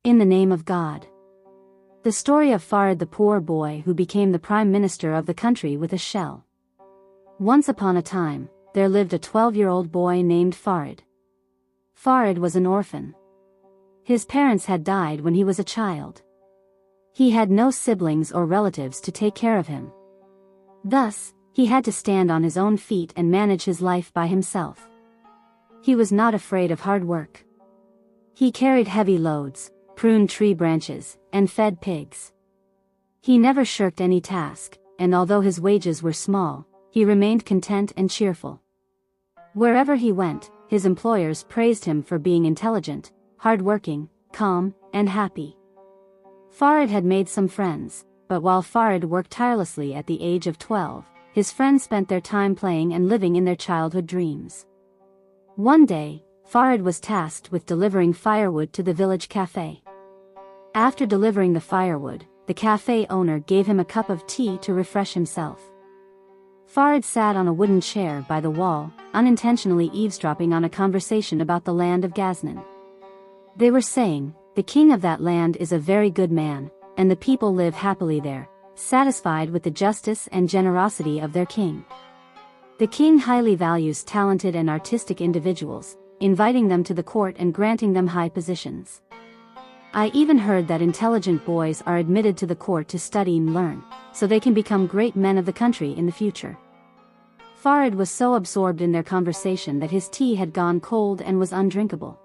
In the name of God. The story of Farid, the poor boy who became the prime minister of the country with a shell. Once upon a time, there lived a 12-year-old boy named Farid. Farid was an orphan. His parents had died when he was a child. He had no siblings or relatives to take care of him. Thus, he had to stand on his own feet and manage his life by himself. He was not afraid of hard work. He carried heavy loads, pruned tree branches, and fed pigs. He never shirked any task, and although his wages were small, he remained content and cheerful. Wherever he went, his employers praised him for being intelligent, hardworking, calm, and happy. Farid had made some friends, but while Farid worked tirelessly at the age of 12, his friends spent their time playing and living in their childhood dreams. One day, Farid was tasked with delivering firewood to the village cafe. After delivering the firewood, the cafe owner gave him a cup of tea to refresh himself. Farid sat on a wooden chair by the wall, unintentionally eavesdropping on a conversation about the land of Ghaznan. They were saying, "The king of that land is a very good man, and the people live happily there, satisfied with the justice and generosity of their king. The king highly values talented and artistic individuals, inviting them to the court and granting them high positions. I even heard that intelligent boys are admitted to the court to study and learn, so they can become great men of the country in the future." Farid was so absorbed in their conversation that his tea had gone cold and was undrinkable.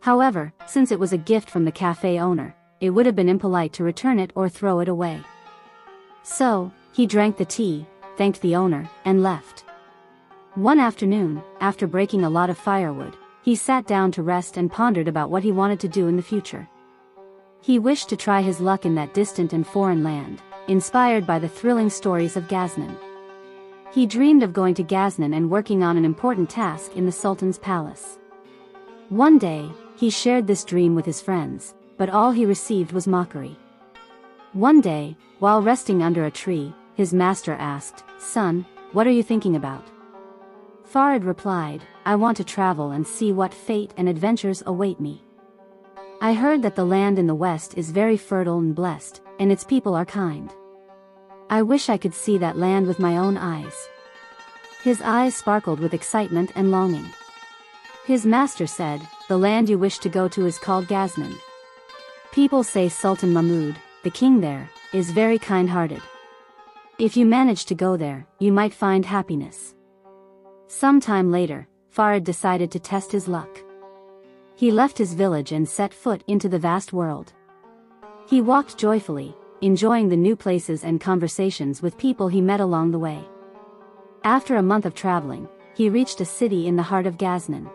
However, since it was a gift from the cafe owner, it would have been impolite to return it or throw it away. So, he drank the tea, thanked the owner, and left. One afternoon, after breaking a lot of firewood, he sat down to rest and pondered about what he wanted to do in the future. He wished to try his luck in that distant and foreign land, inspired by the thrilling stories of Ghaznan. He dreamed of going to Ghaznan and working on an important task in the Sultan's palace. One day, he shared this dream with his friends, but all he received was mockery. One day, while resting under a tree, his master asked, "Son, what are you thinking about?" Farid replied, "I want to travel and see what fate and adventures await me. I heard that the land in the west is very fertile and blessed, and its people are kind. I wish I could see that land with my own eyes." His eyes sparkled with excitement and longing. His master said, "The land you wish to go to is called Ghaznan. People say Sultan Mahmud, the king there, is very kind-hearted. If you manage to go there, you might find happiness." Some time later, Farid decided to test his luck. He left his village and set foot into the vast world. He walked joyfully, enjoying the new places and conversations with people he met along the way. After a month of traveling, he reached a city in the heart of Ghaznan.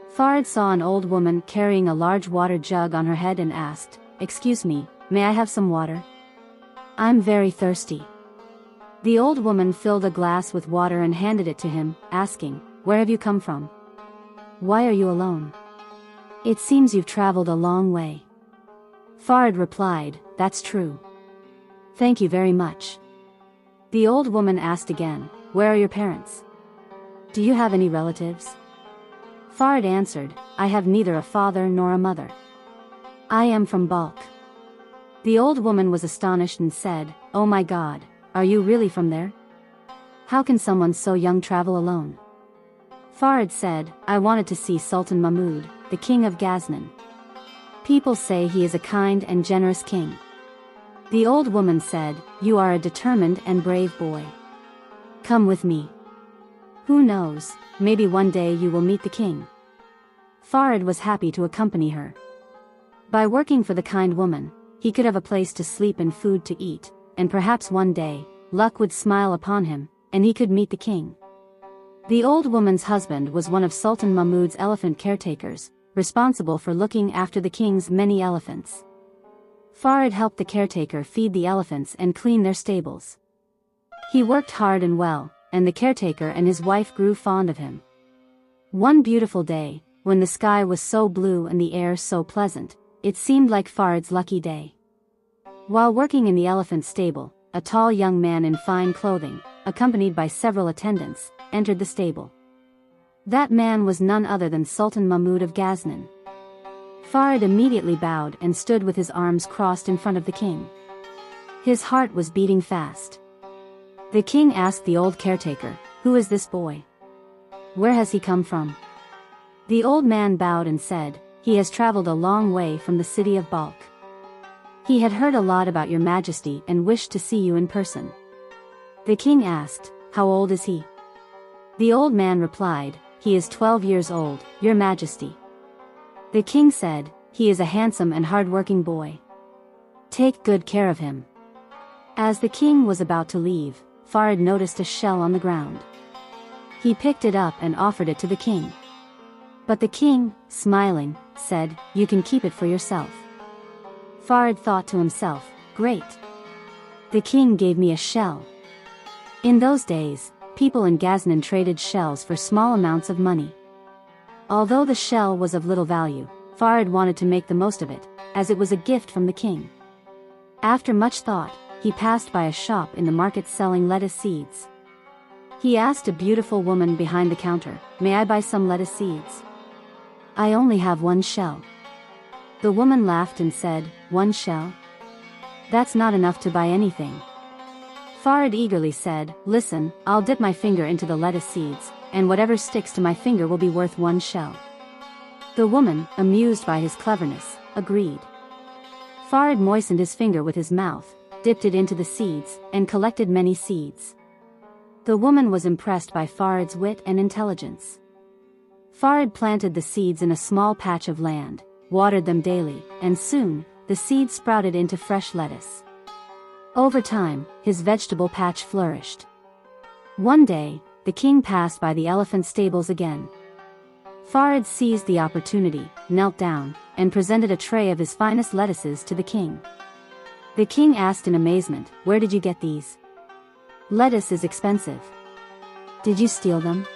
Farid saw an old woman carrying a large water jug on her head and asked, "Excuse me, may I have some water? I'm very thirsty." The old woman filled a glass with water and handed it to him, asking, "Where have you come from? Why are you alone? It seems you've traveled a long way." Farid replied, "That's true. Thank you very much." The old woman asked again, "Where are your parents? Do you have any relatives?" Farid answered, "I have neither a father nor a mother. I am from Balkh." The old woman was astonished and said, "Oh my God, are you really from there? How can someone so young travel alone?" Farid said, "I wanted to see Sultan Mahmud, the king of Ghaznan. People say he is a kind and generous king." The old woman said, "You are a determined and brave boy. Come with me. Who knows, maybe one day you will meet the king." Farid was happy to accompany her. By working for the kind woman, he could have a place to sleep and food to eat, and perhaps one day, luck would smile upon him, and he could meet the king. The old woman's husband was one of Sultan Mahmud's elephant caretakers, responsible for looking after the king's many elephants. Farid helped the caretaker feed the elephants and clean their stables. He worked hard and well, and the caretaker and his wife grew fond of him. One beautiful day, when the sky was so blue and the air so pleasant, it seemed like Farid's lucky day. While working in the elephant stable, a tall young man in fine clothing, accompanied by several attendants, entered the stable. That man was none other than Sultan Mahmud of Ghaznan. Farid immediately bowed and stood with his arms crossed in front of the king. His heart was beating fast. The king asked the old caretaker, "Who is this boy? Where has he come from?" The old man bowed and said, "He has traveled a long way from the city of Balkh. He had heard a lot about your majesty and wished to see you in person." The king asked, "How old is he?" The old man replied, "He is 12 years old, your majesty." The king said, "He is a handsome and hard-working boy. Take good care of him." As the king was about to leave, Farid noticed a shell on the ground. He picked it up and offered it to the king. But the king, smiling, said, "You can keep it for yourself." Farid thought to himself, "Great. The king gave me a shell." In those days, people in Ghaznan traded shells for small amounts of money. Although the shell was of little value, Farid wanted to make the most of it, as it was a gift from the king. After much thought, he passed by a shop in the market selling lettuce seeds. He asked a beautiful woman behind the counter, "May I buy some lettuce seeds? I only have one shell." The woman laughed and said, "One shell? That's not enough to buy anything." Farid eagerly said, "Listen, I'll dip my finger into the lettuce seeds, and whatever sticks to my finger will be worth one shell." The woman, amused by his cleverness, agreed. Farid moistened his finger with his mouth, dipped it into the seeds, and collected many seeds. The woman was impressed by Farid's wit and intelligence. Farid planted the seeds in a small patch of land, watered them daily, and soon, the seeds sprouted into fresh lettuce. Over time, his vegetable patch flourished. One day, the king passed by the elephant stables again. Farid seized the opportunity, knelt down, and presented a tray of his finest lettuces to the king. The king asked in amazement, "Where did you get these? Lettuce is expensive. Did you steal them?"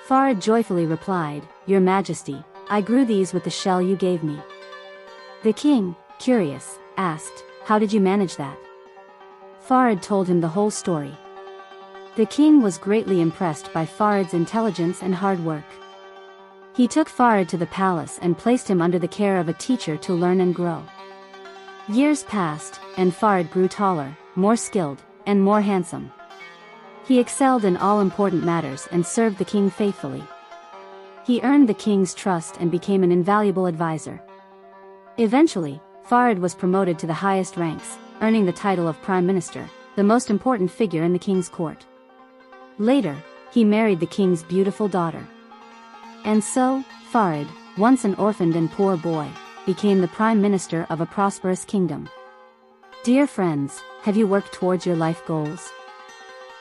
Farid joyfully replied, "Your Majesty, I grew these with the shell you gave me." The king, curious, asked, "How did you manage that?" Farid told him the whole story. The king was greatly impressed by Farid's intelligence and hard work. He took Farid to the palace and placed him under the care of a teacher to learn and grow. Years passed, and Farid grew taller, more skilled, and more handsome. He excelled in all important matters and served the king faithfully. He earned the king's trust and became an invaluable advisor. Eventually, Farid was promoted to the highest ranks, earning the title of Prime Minister, the most important figure in the king's court. Later, he married the king's beautiful daughter. And so, Farid, once an orphaned and poor boy, became the Prime Minister of a prosperous kingdom. Dear friends, have you worked towards your life goals?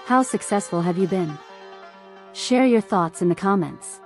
How successful have you been? Share your thoughts in the comments.